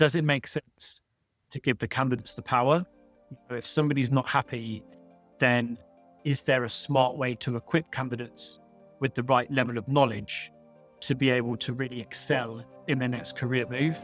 does it make sense to give the candidates the power? If somebody's not happy, then is there a smart way to equip candidates with the right level of knowledge to be able to really excel in their next career move?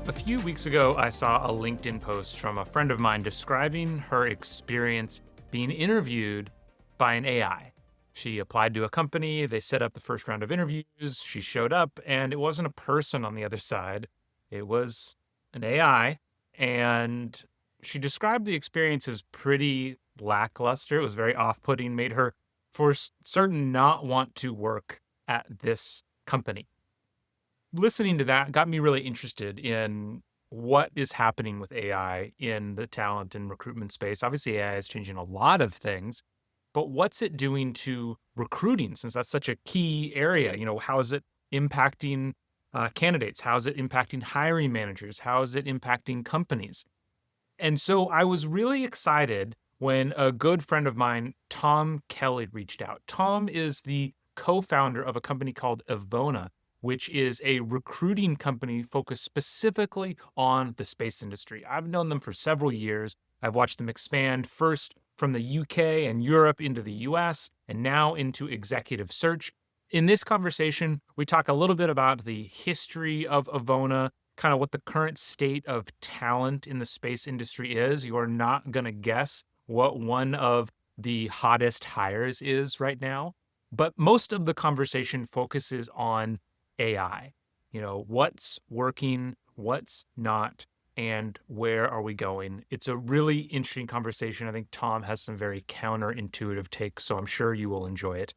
A few weeks ago, I saw a LinkedIn post from a friend of mine describing her experience being interviewed by an AI. She applied to a company, they set up the first round of interviews, she showed up, and it wasn't a person on the other side. It was an AI, and she described the experience as pretty lackluster. It was very off-putting, made her for certain not want to work at this company. Listening to that got me really interested in what is happening with AI in the talent and recruitment space. Obviously, AI is changing a lot of things, but what's it doing to recruiting, since that's such a key area? How is it impacting candidates? How is it impacting hiring managers? How is it impacting companies? And so I was really excited when a good friend of mine, Tom Kelly, reached out. Tom is the co-founder of a company called Evona, which is a recruiting company focused specifically on the space industry. I've known them for several years. I've watched them expand first from the UK and Europe into the US, and now into executive search. In this conversation, we talk a little bit about the history of Evona, kind of what the current state of talent in the space industry is. You are not going to guess what one of the hottest hires is right now. But most of the conversation focuses on AI. What's working, what's not, and where are we going? It's a really interesting conversation. I think Tom has some very counterintuitive takes, so I'm sure you will enjoy it.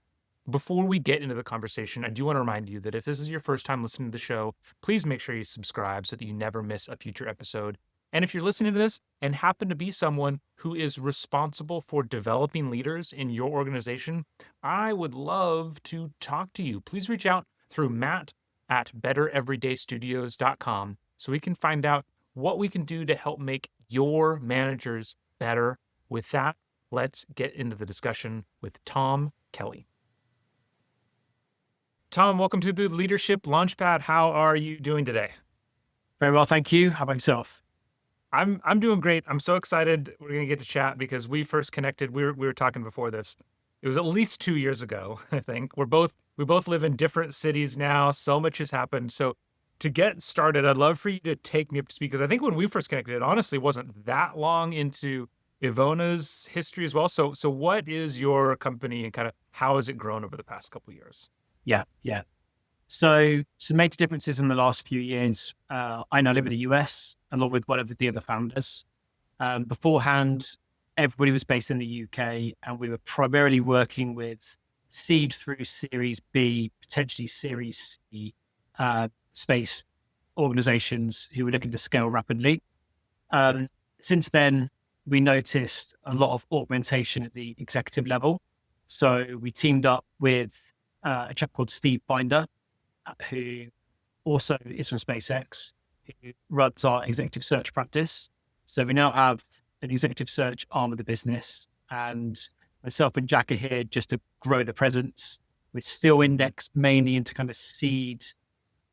Before we get into the conversation, I do want to remind you that if this is your first time listening to the show, please make sure you subscribe so that you never miss a future episode. And if you're listening to this and happen to be someone who is responsible for developing leaders in your organization, I would love to talk to you. Please reach out through matt@bettereverydaystudios.com so we can find out what we can do to help make your managers better. With that, let's get into the discussion with Tom Kelly. Tom, welcome to the Leadership Launchpad. How are you doing today? Very well, thank you. How about yourself? I'm doing great. I'm so excited we're going to get to chat because we first connected. We were talking before this. It was at least 2 years ago, I think. We both live in different cities now. So much has happened. So to get started, I'd love for you to take me up to speed, because I think when we first connected, it honestly wasn't that long into Evona's history as well. So what is your company and kind of how has it grown over the past couple of years? Yeah. So some major differences in the last few years. I now live in the US along with one of the other founders. Beforehand, everybody was based in the UK, and we were primarily working with seed through Series B, potentially Series C space organizations who were looking to scale rapidly. Since then, we noticed a lot of augmentation at the executive level. So we teamed up with a chap called Steve Binder, who also is from SpaceX, who runs our executive search practice. So we now have an executive search arm of the business, and myself and Jack are here just to grow the presence. We're still indexed mainly into kind of seed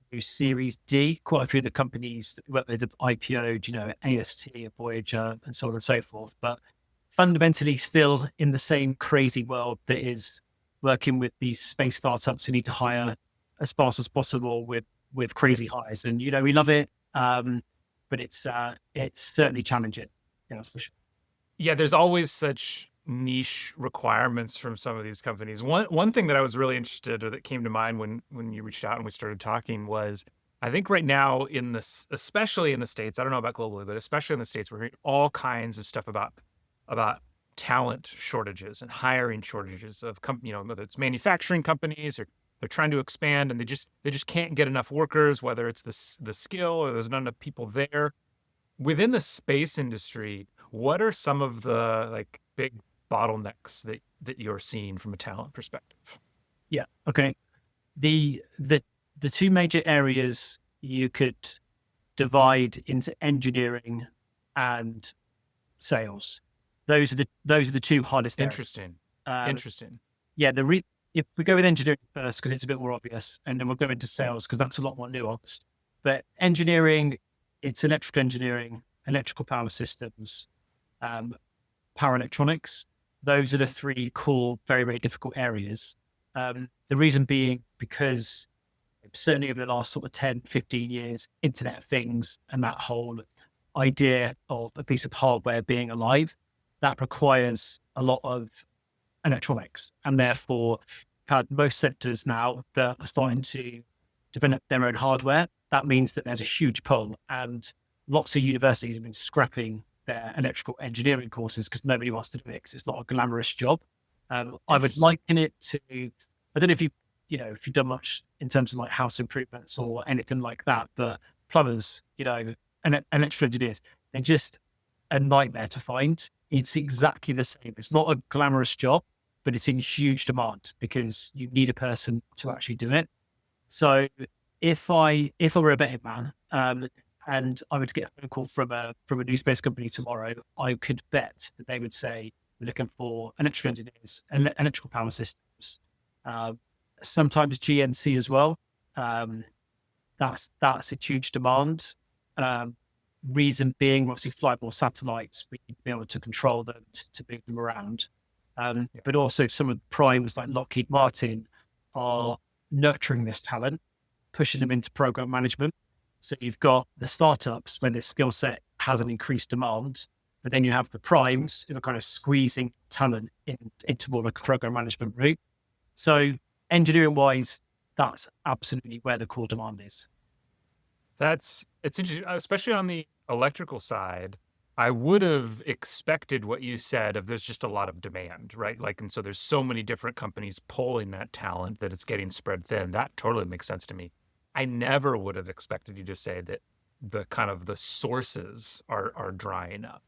through Series D. Quite a few of the companies that we work with have IPO'd, AST, Voyager, and so on and so forth. But fundamentally still in the same crazy world that is working with these space startups who need to hire as fast as possible with crazy hires. And, we love it, but it's certainly challenging. That's for sure. Yeah, there's always such niche requirements from some of these companies. One thing that I was really interested, or that came to mind when you reached out and we started talking, was I think right now especially in the States, I don't know about globally, but especially in the States, we're hearing all kinds of stuff about talent shortages and hiring shortages of whether it's manufacturing companies or they're trying to expand and they just can't get enough workers, whether it's the skill or there's not enough people there. Within the space industry, what are some of the big bottlenecks that you're seeing from a talent perspective? Yeah. Okay. The two major areas you could divide into engineering and sales. Those are the two hardest areas. Interesting. Um, Interesting. yeah, if we go with engineering first because it's a bit more obvious, and then we'll go into sales because that's a lot more nuanced. But engineering, it's electrical engineering, electrical power systems, um, power electronics. Those are the three core, very, very difficult areas. The reason being because certainly over the last sort of 10, 15 years, Internet of Things and that whole idea of a piece of hardware being alive, that requires a lot of electronics. And therefore, had most sectors now that are starting to develop their own hardware. That means that there's a huge pull, and lots of universities have been scrapping their electrical engineering courses because nobody wants to do it because it's not a glamorous job. I would Interesting. liken it to, I don't know if if you've done much in terms of like house improvements or anything like that, but plumbers, and electrical engineers, they're just a nightmare to find. It's exactly the same. It's not a glamorous job, but it's in huge demand because you need a person to actually do it. So if I were a betting man, and I would get a phone call from a news-based company tomorrow, I could bet that they would say we're looking for electrical engineers and electrical power systems, uh, sometimes GNC as well. Um, that's a huge demand. Um, Reason being, obviously, fly more satellites, we need to be able to control them to move them around. Yeah. But also, some of the primes like Lockheed Martin are nurturing this talent, pushing them into program management. So you've got the startups where this skill set has an increased demand, but then you have the primes who are kind of squeezing talent into more of a program management route. So engineering wise, that's absolutely where the core demand is. It's interesting, especially on the electrical side. I would have expected what you said of there's just a lot of demand, right? Like, and so there's so many different companies pulling that talent that it's getting spread thin. That totally makes sense to me. I never would have expected you to say that the kind of the sources are drying up.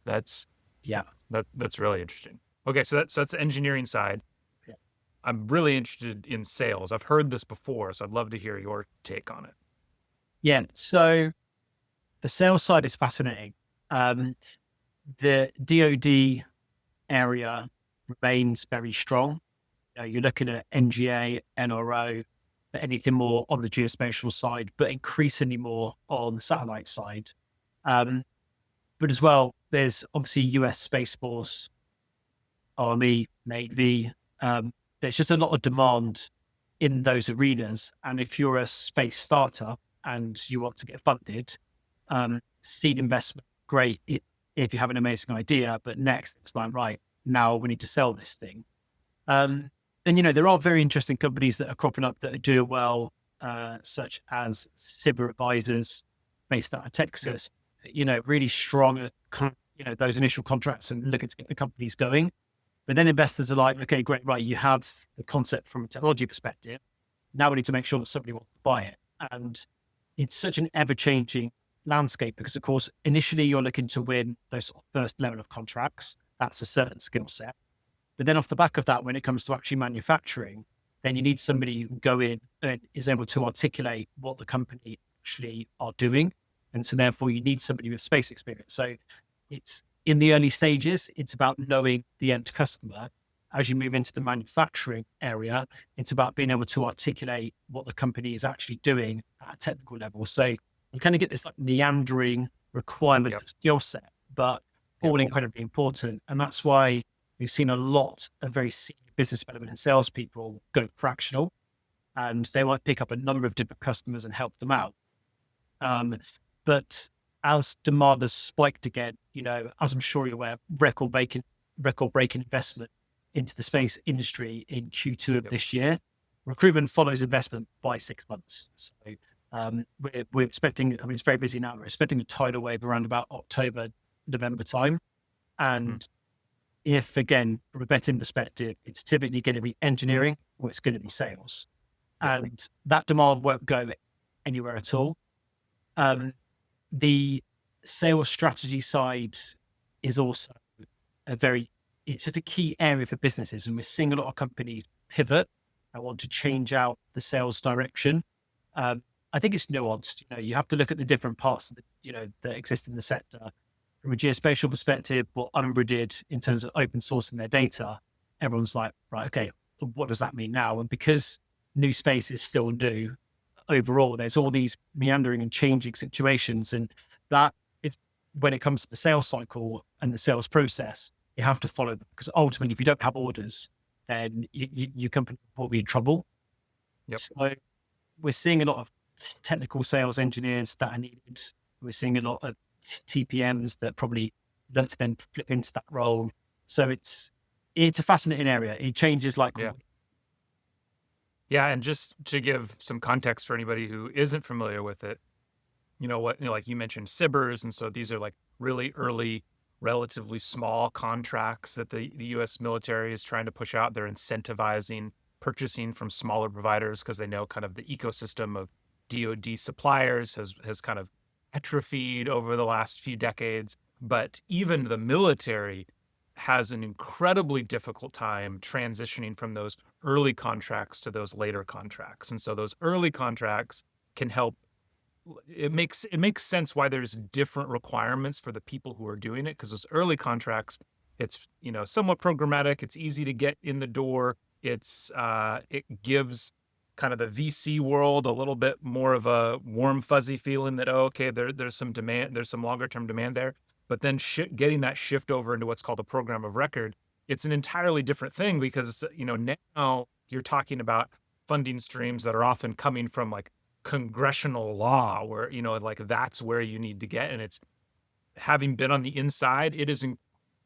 Yeah. That's really interesting. Okay, so that's the engineering side. Yeah. I'm really interested in sales. I've heard this before, so I'd love to hear your take on it. Yeah. So the sales side is fascinating. Um, the DoD area remains very strong. You're looking at NGA, NRO, anything more on the geospatial side, but increasingly more on the satellite side. Um, but as well, there's obviously US Space Force, Army, Navy. There's just a lot of demand in those arenas. And if you're a space startup and you want to get funded, seed investment, great if you have an amazing idea. But next, it's like, right, now we need to sell this thing. And there are very interesting companies that are cropping up that are doing well, such as Cyber Advisors, based out of Yeah. Texas. Really strong at those initial contracts and looking to get the companies going. But then investors are like, okay, great, right? You have the concept from a technology perspective. Now we need to make sure that somebody wants to buy it, and it's such an ever-changing landscape because, of course, initially you're looking to win those sort of first level of contracts. That's a certain skill set. But then off the back of that, when it comes to actually manufacturing, then you need somebody who can go in and is able to articulate what the company actually are doing. And so therefore you need somebody with space experience. So it's in the early stages, it's about knowing the end customer. As you move into the manufacturing area, it's about being able to articulate what the company is actually doing at a technical level. So you kind of get this like meandering requirement Yep. of skill set, but Yep. all incredibly important. And that's why we've seen a lot of very senior business development and salespeople go fractional, and they might pick up a number of different customers and help them out. But as demand has spiked again, as I'm sure you're aware, record breaking investment into the space industry in Q2 of Yep. this year. Recruitment follows investment by 6 months. So we're expecting, I mean, it's very busy now. We're expecting a tidal wave around about October, November time. Hmm. And if, again, from a betting perspective, it's typically going to be engineering or it's going to be sales. Yep. And that demand won't go anywhere at all. The sales strategy side is also it's just a key area for businesses. And we're seeing a lot of companies pivot and want to change out the sales direction. I think it's nuanced. You have to look at the different parts that exist in the sector. From a geospatial perspective, what Umbra did in terms of open sourcing their data, everyone's like, right, okay, what does that mean now? And because new space is still new, overall, there's all these meandering and changing situations. And that is when it comes to the sales cycle and the sales process, you have to follow them. Because ultimately, if you don't have orders, then your company will be in trouble. Yep. So we're seeing a lot of technical sales engineers that are needed. We're seeing a lot of TPMs that probably learn to then flip into that role. So it's a fascinating area. It changes like Yeah. Yeah, and just to give some context for anybody who isn't familiar with it, like you mentioned SIBRs, and so these are like really early, relatively small contracts that the U.S. military is trying to push out. They're incentivizing purchasing from smaller providers because they know kind of the ecosystem of DoD suppliers has kind of atrophied over the last few decades. But even the military has an incredibly difficult time transitioning from those early contracts to those later contracts. And so those early contracts can help. It makes sense why there's different requirements for the people who are doing it, because those early contracts, it's somewhat programmatic. It's easy to get in the door. It gives kind of the VC world a little bit more of a warm fuzzy feeling that okay, there's some demand, there's some longer term demand there. But then getting that shift over into what's called a program of record, it's an entirely different thing, because now you're talking about funding streams that are often coming from like congressional law, where like that's where you need to get. And it's, having been on the inside, it isn't,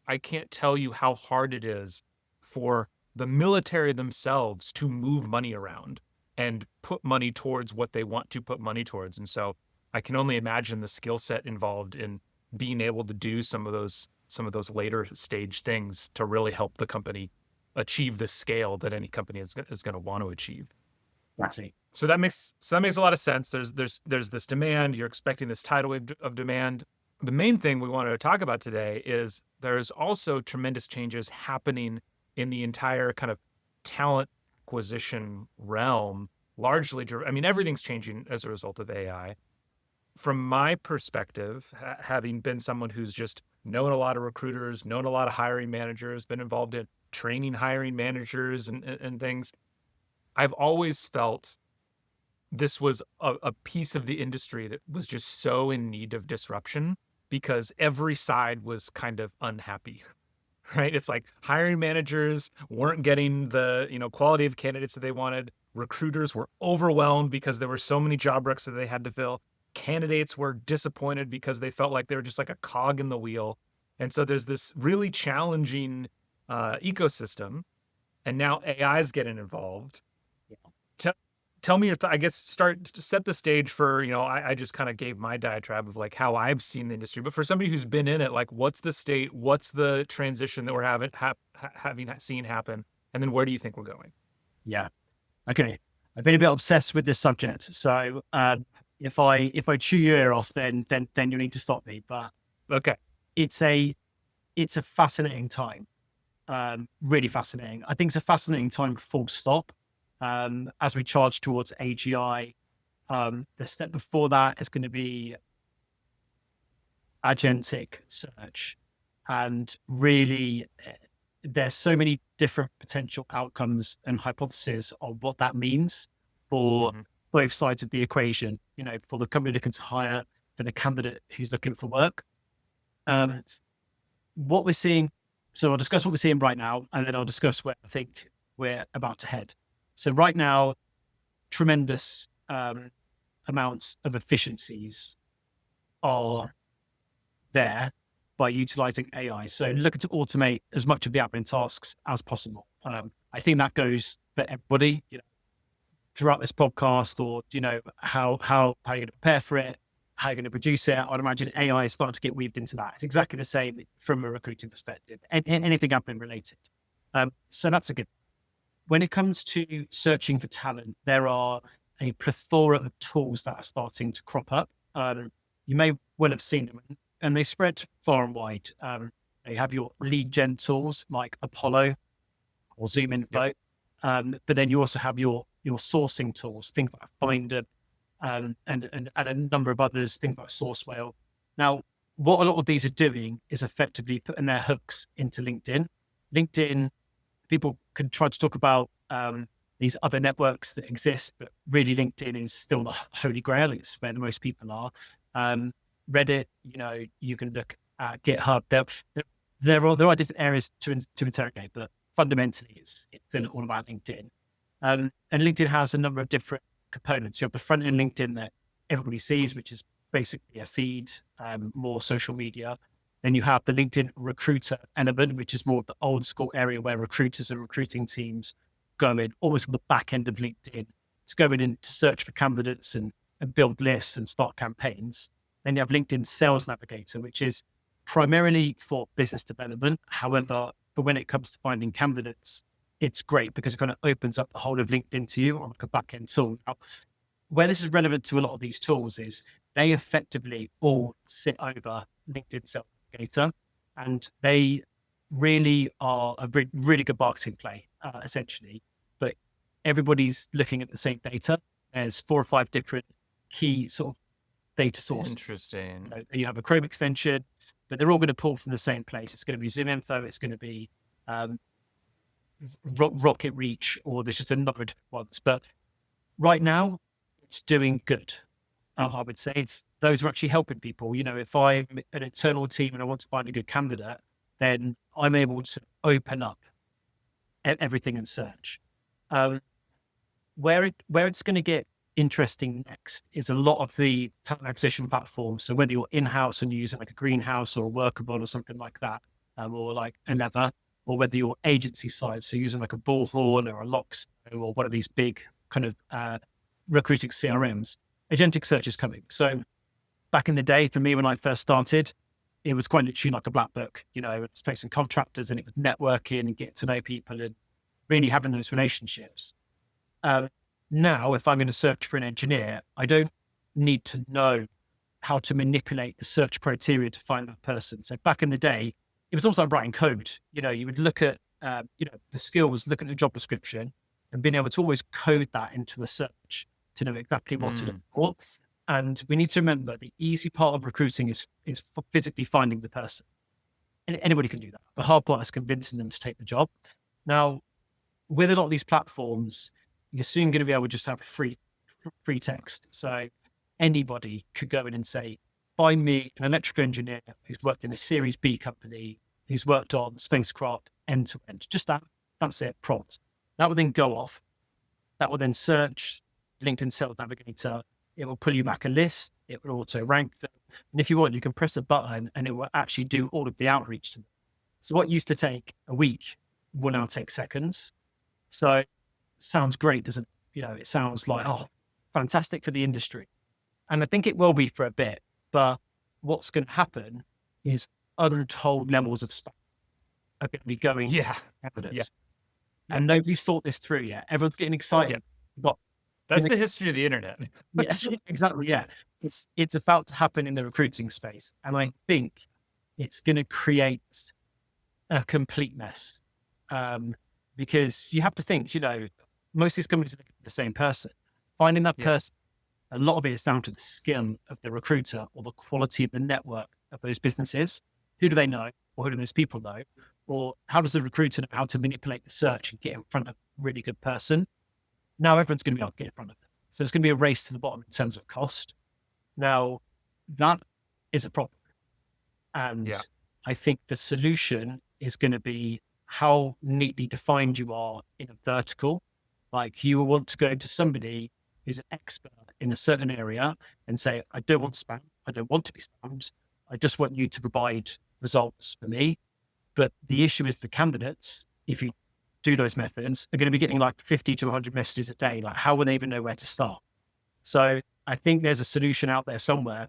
I can't tell you how hard it is for the military themselves to move money around and put money towards what they want to put money towards. And so I can only imagine the skill set involved in being able to do some of those later stage things to really help the company achieve the scale that any company is going to want to achieve. That's it. So that makes a lot of sense. There's this demand. You're expecting this tidal wave of demand. The main thing we wanted to talk about today is there's also tremendous changes happening in the entire kind of talent acquisition realm, largely driven. I mean, everything's changing as a result of AI. From my perspective, having been someone who's just known a lot of recruiters, known a lot of hiring managers, been involved in training hiring managers and things, I've always felt this was a piece of the industry that was just so in need of disruption, because every side was kind of unhappy, right? It's like hiring managers weren't getting the quality of candidates that they wanted. Recruiters were overwhelmed because there were so many job recs that they had to fill. Candidates were disappointed because they felt like they were just like a cog in the wheel. And so there's this really challenging ecosystem, and now AI is getting involved. Tell me your I guess start to set the stage for, I just kind of gave my diatribe of like how I've seen the industry, but for somebody who's been in it, like what's the state, what's the transition that we're having seen happen, and then where do you think we're going? Yeah. Okay. I've been a bit obsessed with this subject. So if I chew your ear off, then you need to stop me. But okay, it's a fascinating time. Really fascinating. I think it's a fascinating time, full stop. As we charge towards AGI, the step before that is going to be agentic search. And really, there's so many different potential outcomes and hypotheses of what that means for both sides of the equation, for the company looking to hire, for the candidate who's looking for work. What we're seeing, so I'll discuss what we're seeing right now, and then I'll discuss where I think we're about to head. So right now, tremendous amounts of efficiencies are there by utilizing AI. So looking to automate as much of the admin tasks as possible. I think that goes for everybody, throughout this podcast, or, how you're going to prepare for it, how you're going to produce it. I'd imagine AI is starting to get weaved into that. It's exactly the same from a recruiting perspective, and anything admin related. So that's a good. When it comes to searching for talent, there are a plethora of tools that are starting to crop up. You may well have seen them, and they spread far and wide. You have your lead gen tools like Apollo or Zoom Info, but then you also have your sourcing tools, things like Finder, and a number of others, things like Sourcewell. Now, what a lot of these are doing is effectively putting their hooks into LinkedIn. LinkedIn, people can try to talk about these other networks that exist, but really LinkedIn is still the holy grail. It's where the most people are. Reddit, you can look at GitHub. There are different areas to interrogate, but fundamentally, it's still all about LinkedIn. And LinkedIn has a number of different components. You have the front end LinkedIn that everybody sees, which is basically a feed, more social media. Then you have the LinkedIn recruiter element, which is more of the old school area where recruiters and recruiting teams go in almost on the back end of LinkedIn to go in to search for candidates and build lists and start campaigns. Then you have LinkedIn Sales Navigator, which is primarily for business development. However, but when it comes to finding candidates, it's great because it kind of opens up the whole of LinkedIn to you on like a back end tool. Now, where this is relevant to a lot of these tools is they effectively all sit over LinkedIn Sales Navigator, and they really are a really good marketing play, essentially. But everybody's looking at the same data. There's 4 or 5 different key sort of data sources. Interesting. You have a Chrome extension, but they're all going to pull from the same place. It's going to be Zoom Info. It's going to be Rocket Reach, or there's just a number of different ones. But right now, it's doing good. I would say those are actually helping people. If I'm an internal team and I want to find a good candidate, then I'm able to open up everything and search. Where it's going to get interesting next is a lot of the talent acquisition platforms. So whether you're in-house and you're using like a Greenhouse or a Workable or something like that, or like another, or whether you're agency side, so using like a Bullhorn or a Lox or one of these big kind of recruiting CRMs, agentic search is coming. So back in the day, for me, when I first started, it was quite literally like a black book. It's placing contractors and it was networking and getting to know people and really having those relationships. Now, if I'm going to search for an engineer, I don't need to know how to manipulate the search criteria to find that person. So back in the day, it was almost like writing code. You would look at, the skill was looking at the job description and being able to always code that into a search to know exactly what to look for. And we need to remember the easy part of recruiting is physically finding the person. And anybody can do that. The hard part is convincing them to take the job. Now, with a lot of these platforms, you're soon going to be able to just have free text. So anybody could go in and say, find me an electrical engineer who's worked in a Series B company, who's worked on spacecraft end to end. Just that's it, prompt. That will then go off. That will then search LinkedIn Sales Navigator. It will pull you back a list. It will auto rank them. And if you want, you can press a button and it will actually do all of the outreach to them. So what used to take a week will now take seconds. So sounds great, doesn't it? It sounds like, fantastic for the industry. And I think it will be for a bit, but what's going to happen is untold levels of spam are going to be going to candidates. Yeah. And nobody's thought this through yet. Everyone's getting excited. But that's the history of the internet. Yeah, exactly. Yeah. It's about to happen in the recruiting space. And I think it's going to create a complete mess. Because you have to think, most of these companies are the same person. Finding that person, a lot of it is down to the skill of the recruiter or the quality of the network of those businesses. Who do they know? Or who do those people know? Or how does the recruiter know how to manipulate the search and get in front of a really good person? Now everyone's going to be able to get in front of them. So it's going to be a race to the bottom in terms of cost. Now, that is a problem. And I think the solution is going to be how neatly defined you are in a vertical. Like you will want to go to somebody who's an expert in a certain area and say, I don't want spam. I don't want to be spammed. I just want you to provide results for me. But the issue is the candidates, if you do those methods, are going to be getting like 50 to 100 messages a day. Like how will they even know where to start? So I think there's a solution out there somewhere.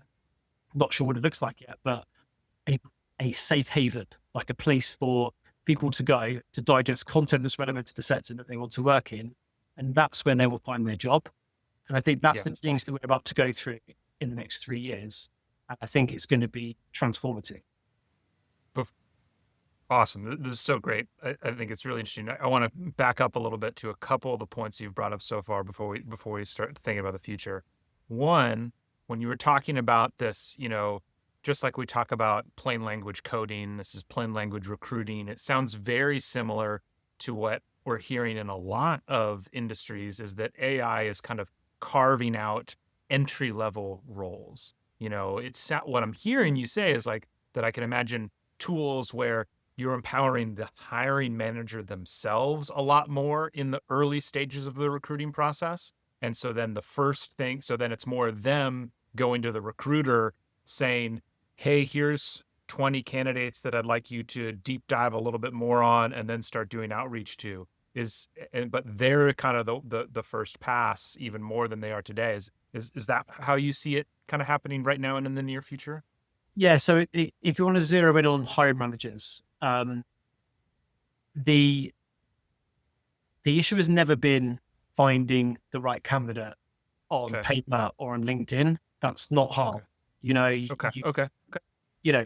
I'm not sure what it looks like yet, but a safe haven, like a place for people to go to digest content that's relevant to the sector that they want to work in. And that's when they will find their job. And I think that's the things that we're about to go through in the next 3 years. And I think it's going to be transformative. Awesome. This is so great. I think it's really interesting. I want to back up a little bit to a couple of the points you've brought up so far before we start thinking about the future. One, when you were talking about this, just like we talk about plain language coding, this is plain language recruiting. It sounds very similar to what we're hearing in a lot of industries is that AI is kind of carving out entry level roles. It's what I'm hearing you say is like that I can imagine tools where you're empowering the hiring manager themselves a lot more in the early stages of the recruiting process. And so then so then it's more them going to the recruiter saying, hey, here's 20 candidates that I'd like you to deep dive a little bit more on and then start doing outreach to but they're kind of the first pass even more than they are today. Is that how you see it kind of happening right now and in the near future? Yeah. So if you want to zero in on hiring managers, the issue has never been finding the right candidate on Okay. paper or on LinkedIn. That's not hard. Okay. You know, Okay. Okay. Okay. you know,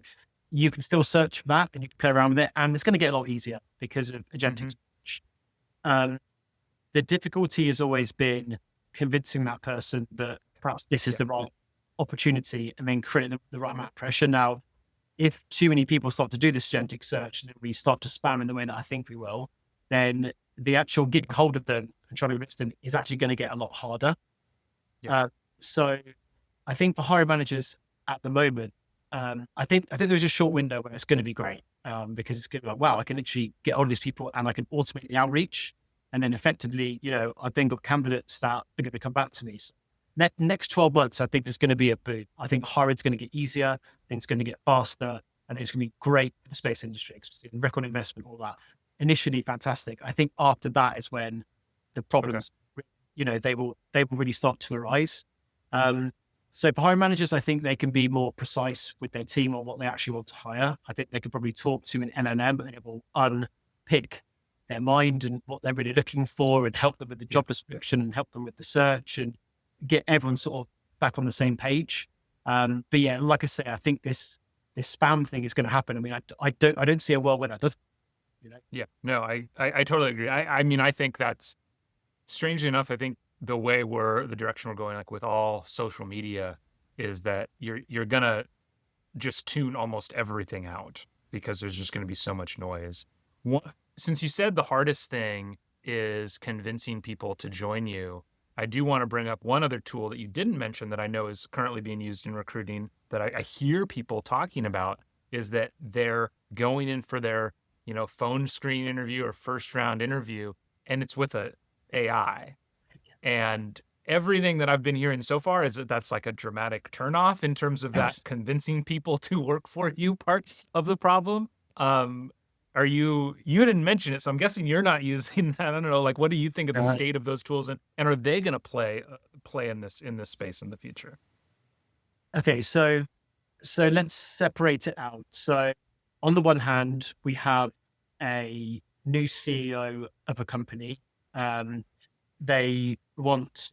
you can still search for that and you can play around with it, and it's going to get a lot easier because of Mm-hmm. agentic search. Um, the difficulty has always been convincing that person that perhaps this is Yeah. the right opportunity and then creating the right amount of pressure. Now, if too many people start to do this agentic search and we start to spam in the way that I think we will, then the actual getting hold of them and trying to convince them is actually going to get a lot harder. Yeah. So I think for hiring managers at the moment, I think there's a short window where it's going to be great because it's going to be like, wow, I can actually get all of these people and I can automate the outreach. And then effectively, I've then got candidates that are going to come back to me. So next 12 months, I think there's going to be a boom. I think hiring's going to get easier. I think it's going to get faster. And it's going to be great for the space industry, record investment, all that. Initially, fantastic. I think after that is when the Okay. problems, they will really start to arise. So for hiring managers, I think they can be more precise with their team on what they actually want to hire. I think they could probably talk to an LLM and it will unpick their mind and what they're really looking for and help them with the Yeah. job description and help them with the search and get everyone sort of back on the same page. But yeah, like I say, I think this spam thing is going to happen. I mean, I don't see a world where that doesn't. Yeah. No, I totally agree. I mean, I think that's strangely enough, I think the direction we're going, like with all social media, is that you're gonna just tune almost everything out because there's just gonna be so much noise. Since you said the hardest thing is convincing people to join you, I do want to bring up one other tool that you didn't mention that I know is currently being used in recruiting that I hear people talking about is that they're going in for their, phone screen interview or first round interview, and it's with a AI. And everything that I've been hearing so far is that that's like a dramatic turnoff in terms of that convincing people to work for you part of the problem. You didn't mention it, so I'm guessing you're not using that. I don't know. Like, what do you think of the Uh, state of those tools, and are they going to play in this space in the future? okay, so let's separate it out. So on the one hand, we have a new CEO of a company. Um, they want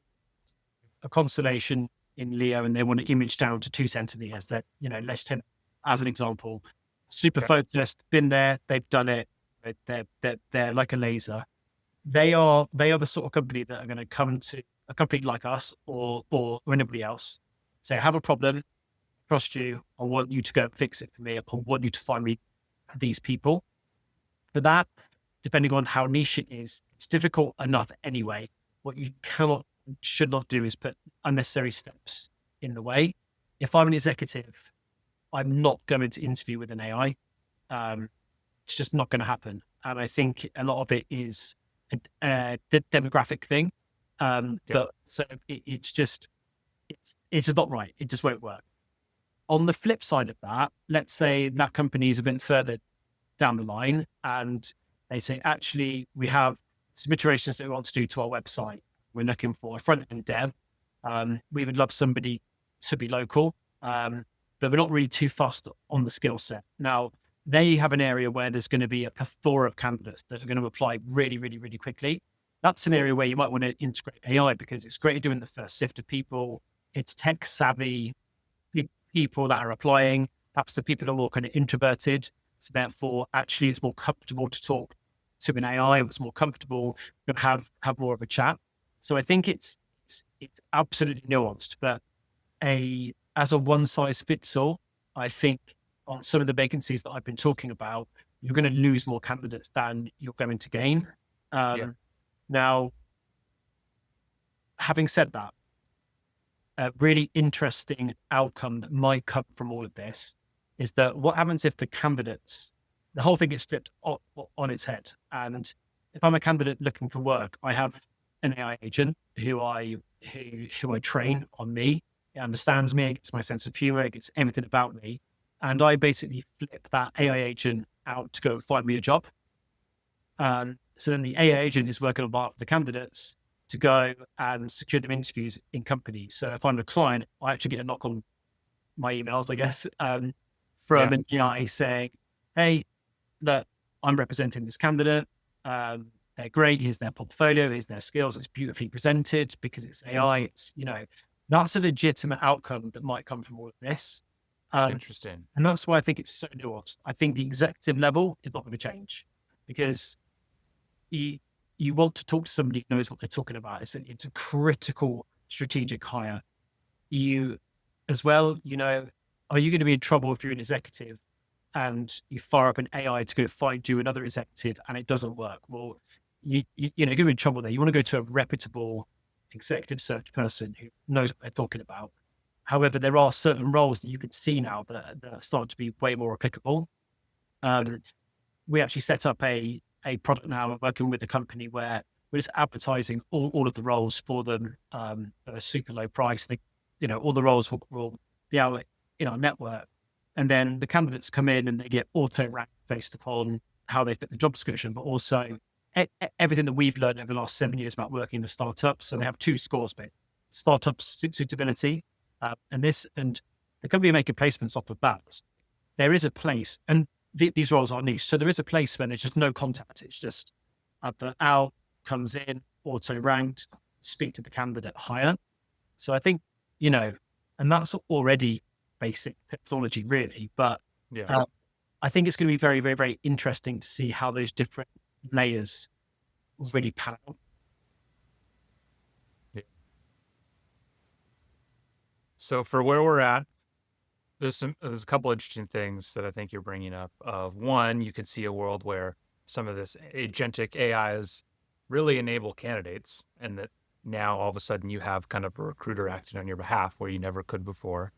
a constellation in Leo and they want to image down to 2 centimeters. That, let's take as an example, super Okay. focused, been there, they've done it. They're like a laser. They are the sort of company that are going to come to a company like us or anybody else, say, I have a problem, trust you, I want you to go and fix it for me. I want you to find me these people. For that, depending on how niche it is, it's difficult enough anyway. What you should not do is put unnecessary steps in the way. If I'm an executive, I'm not going to interview with an AI. It's just not going to happen. And I think a lot of it is a demographic thing. Yep. It's just not right. It just won't work. On the flip side of that, let's say that company is a bit further down the line and they say, actually, we have some iterations that we want to do to our website. We're looking for a front end dev. We would love somebody to be local, but we're not really too fussed on the skill set. Now, they have an area where there's going to be a plethora of candidates that are going to apply really, really, really quickly. That's an area where you might want to integrate AI because it's great at doing the first sift of people. It's tech savvy people that are applying. Perhaps the people are more kind of introverted. So therefore, actually, it's more comfortable to talk to an AI. It's more comfortable to have more of a chat. So I think it's absolutely nuanced, but as a one size fits all, I think on some of the vacancies that I've been talking about, you're going to lose more candidates than you're going to gain. Yeah. Now, having said that, a really interesting outcome that might come from all of this is that what happens if the whole thing gets flipped on its head. And if I'm a candidate looking for work, I have an AI agent who I train on me. It understands me, it gets my sense of humor, it gets everything about me. And I basically flip that AI agent out to go find me a job. So then the AI agent is working on behalf of the candidates to go and secure them interviews in companies. So if I'm a client, I actually get a knock on my emails, I guess, from Yeah. an AI saying, hey, look, I'm representing this candidate. They're great. Here's their portfolio. Here's their skills. It's beautifully presented because it's AI. That's a legitimate outcome that might come from all of this. Interesting. And that's why I think it's so nuanced. I think the executive level is not going to change because you want to talk to somebody who knows what they're talking about. It's a critical strategic hire. You as well, are you going to be in trouble if you're an executive and you fire up an AI to go find you another executive and it doesn't work? Well, you're going to be in trouble there. You want to go to a reputable executive search person who knows what they're talking about. However, there are certain roles that you can see now that are starting to be way more applicable. We actually set up a product now. We're working with a company where we're just advertising all of the roles for them at a super low price. All the roles will be out in our network. And then the candidates come in and they get auto ranked based upon how they fit the job description, but also everything that we've learned over the last 7 years about working in a startup. So they have two scores, startup suitability and the company making placements off of that. There is a place, and these roles are niche. So there is a place where there's just no contact. It's just advert out, comes in, auto ranked, speak to the candidate, hire. So I think, and that's already basic technology really, but Yeah. I think it's going to be very, very, very interesting to see how those different layers really pan out. Yeah. So for where we're at, there's a couple interesting things that I think you're bringing up. Of one, you could see a world where some of this agentic AIs really enable candidates, and that now all of a sudden you have kind of a recruiter acting on your behalf where you never could before.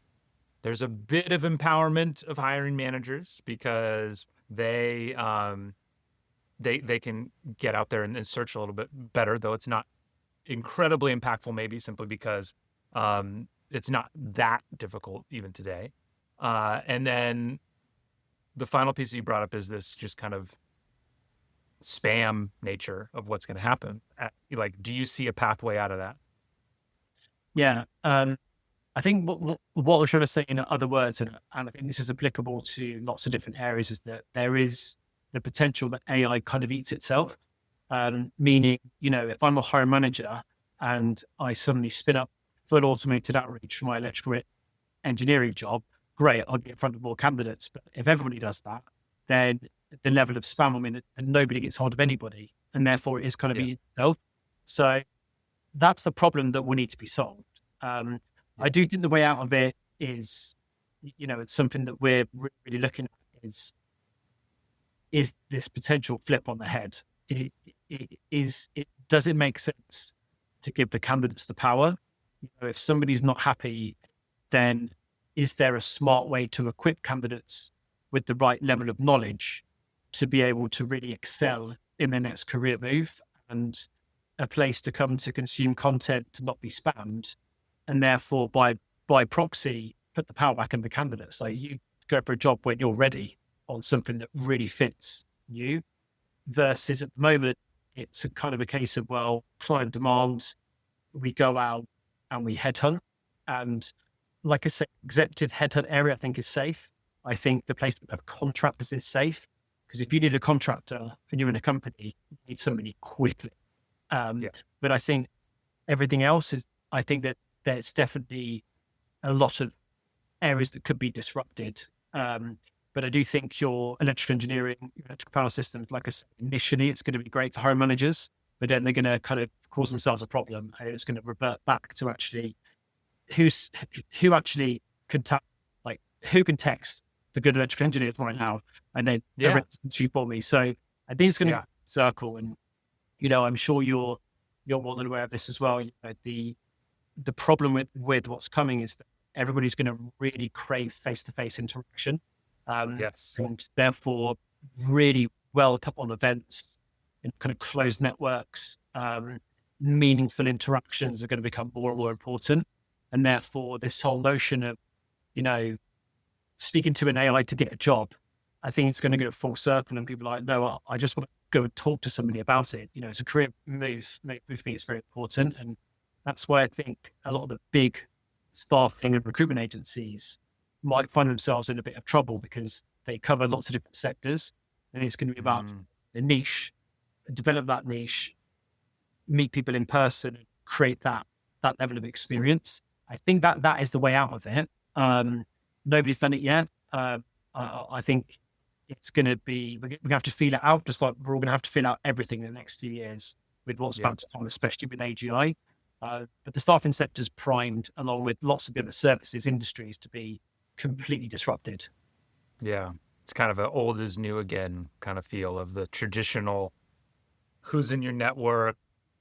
There's a bit of empowerment of hiring managers because they can get out there and search a little bit better, though it's not incredibly impactful, maybe simply because it's not that difficult even today. And then the final piece that you brought up is this just kind of spam nature of what's going to happen. Like, do you see a pathway out of that? Yeah. I think what we're trying to say in other words, and I think this is applicable to lots of different areas, is that there is the potential that AI kind of eats itself. Meaning, if I'm a hiring manager and I suddenly spin up full automated outreach for my electrical engineering job, great, I'll get in front of more candidates. But if everybody does that, then the level of spam will mean that nobody gets hold of anybody, and therefore it is kind of eating itself. So that's the problem that will need to be solved. I do think the way out of it is, it's something that we're really looking at is this potential flip on the head. Does it make sense to give the candidates the power? If somebody's not happy, then is there a smart way to equip candidates with the right level of knowledge to be able to really excel in their next career move, and a place to come to consume content, to not be spammed, and therefore by proxy put the power back in the candidates? Like, you go for a job when you're ready on something that really fits you, versus at the moment it's a kind of a case of, well, client demand, we go out and we headhunt. And like I said, executive headhunt area I think is safe. I think the placement of contractors is safe, because if you need a contractor and you're in a company, you need somebody quickly. But I think everything else I think that there's definitely a lot of areas that could be disrupted. But I do think your electrical engineering, your electrical power systems, like I said, initially it's going to be great for hiring managers. but then they're going to kind of cause themselves a problem, and it's going to revert back to actually who's who actually can like who can text the good electrical engineers right now, and then Yeah. for me. So I think it's going to Yeah. circle, and I'm sure you're more than aware of this as well. The problem with what's coming is that everybody's going to really crave face-to-face interaction, Yes. and therefore really well up on events in kind of closed networks. Meaningful interactions are going to become more and more important, and therefore this whole notion of speaking to an AI to get a job, I think it's going to go full circle, and people are like, no, I just want to go and talk to somebody about it. It's a career move for me. It's very important, and that's why I think a lot of the big staffing and recruitment agencies might find themselves in a bit of trouble because they cover lots of different sectors, and it's going to be about the niche, develop that niche, meet people in person, and create that level of experience. I think that is the way out of it. Nobody's done it yet. I think it's going to be, we're going to have to feel it out, just like we're all going to have to feel out everything in the next few years with what's about to come, especially with AGI. But the staffing sector is primed, along with lots of different services industries, to be completely disrupted. Yeah. It's kind of an old is new again kind of feel of the traditional who's in your network,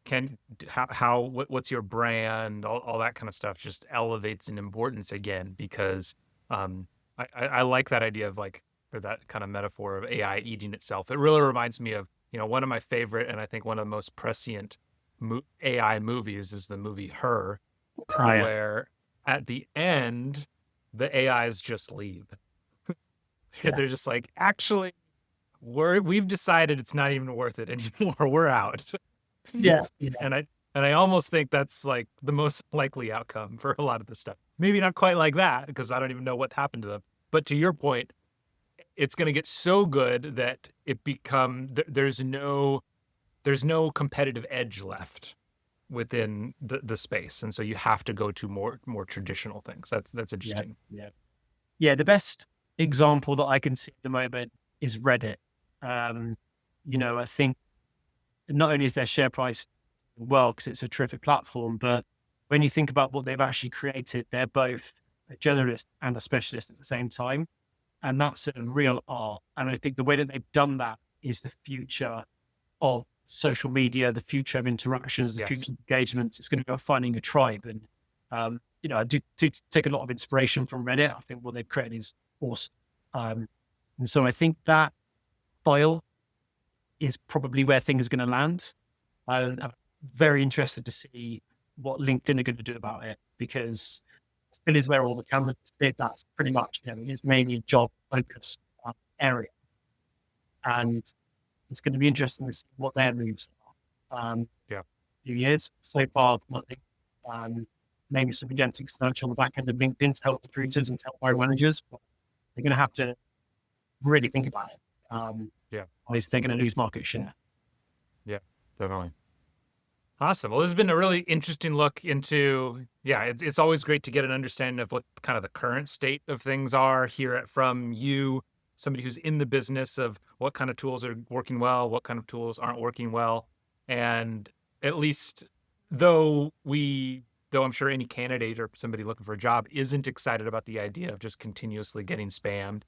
what's your brand, all that kind of stuff just elevates in importance again, because I like that idea of like, or that kind of metaphor of AI eating itself. It really reminds me of, one of my favorite, and I think one of the most prescient AI movies is the movie Her, where at the end, the AIs just leave. They're just like, actually, we've decided it's not even worth it anymore. We're out. And I almost think that's like the most likely outcome for a lot of this stuff. Maybe not quite like that, because I don't even know what happened to them. But to your point, it's going to get so good that there's no competitive edge left within the space, and so you have to go to more traditional things. That's interesting. Yeah. The best example that I can see at the moment is Reddit. I think not only is their share price well because it's a terrific platform, but when you think about what they've actually created, they're both a generalist and a specialist at the same time, and that's a real art. And I think the way that they've done that is the future of social media, the future of interactions, the future of engagements. It's going to be about finding a tribe, and I do take a lot of inspiration from Reddit. I think what they've created is awesome, and so I think that style is probably where things are going to land. I'm very interested to see what LinkedIn are going to do about it, because it still is where all the candidates did. That's pretty much, it's mainly a job focused area. And it's going to be interesting to see what their moves are. Few years so far, maybe some agentic search on the back end of LinkedIn to help recruiters and to help hiring managers. But they're going to have to really think about it. Otherwise they're going to lose market share. Yeah, definitely. Awesome. Well, this has been a really interesting look into, it's always great to get an understanding of what kind of the current state of things are, hear it from you, somebody who's in the business, of what kind of tools are working well, what kind of tools aren't working well. And at least though I'm sure any candidate or somebody looking for a job isn't excited about the idea of just continuously getting spammed,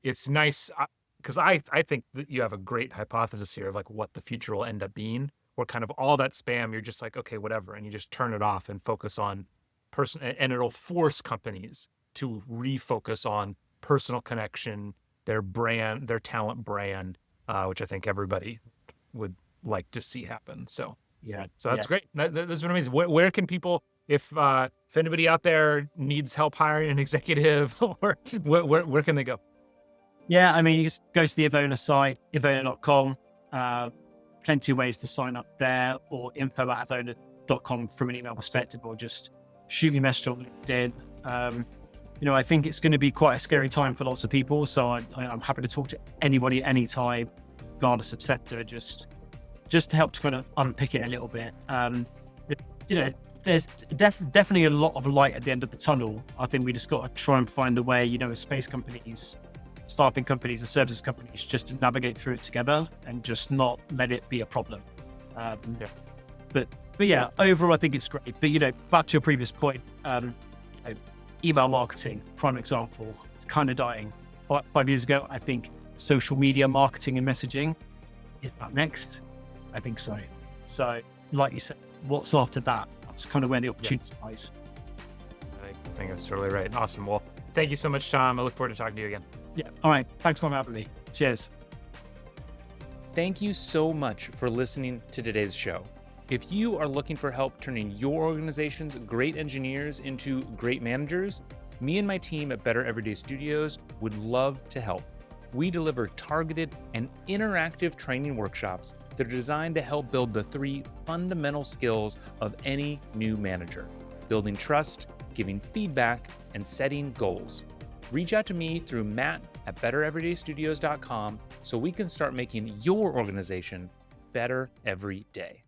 it's nice because I think that you have a great hypothesis here of like what the future will end up being, or kind of all that spam, you're just like, okay, whatever. And you just turn it off and focus on and it'll force companies to refocus on personal connection, their brand, their talent brand, which I think everybody would like to see happen. So that's great. That's been amazing. Where can people, if anybody out there needs help hiring an executive, or where can they go? Yeah, I mean, you just go to the Evona site, evona.com. Plenty of ways to sign up there, or info@evona.com from an email perspective, or just shoot me a message on LinkedIn. I think it's going to be quite a scary time for lots of people. So I'm happy to talk to anybody anytime, regardless of sector, just to help to kind of unpick it a little bit. There's definitely a lot of light at the end of the tunnel. I think we just got to try and find a way, as space companies, staffing companies and services companies, just to navigate through it together and just not let it be a problem. Yeah. But yeah, overall, I think it's great. But back to your previous point, email marketing, prime example, it's kind of dying. 5 years ago, I think social media marketing and messaging is that next. I think so. So, like you said, what's after that? That's kind of where the opportunity lies. I think that's totally right. Awesome. Well, thank you so much, Tom. I look forward to talking to you again. Yeah. All right. Thanks a lot for having me. Cheers. Thank you so much for listening to today's show. If you are looking for help turning your organization's great engineers into great managers, me and my team at Better Everyday Studios would love to help. We deliver targeted and interactive training workshops that are designed to help build the 3 fundamental skills of any new manager: building trust, giving feedback, and setting goals. Reach out to me through matt@bettereverydaystudios.com so we can start making your organization better every day.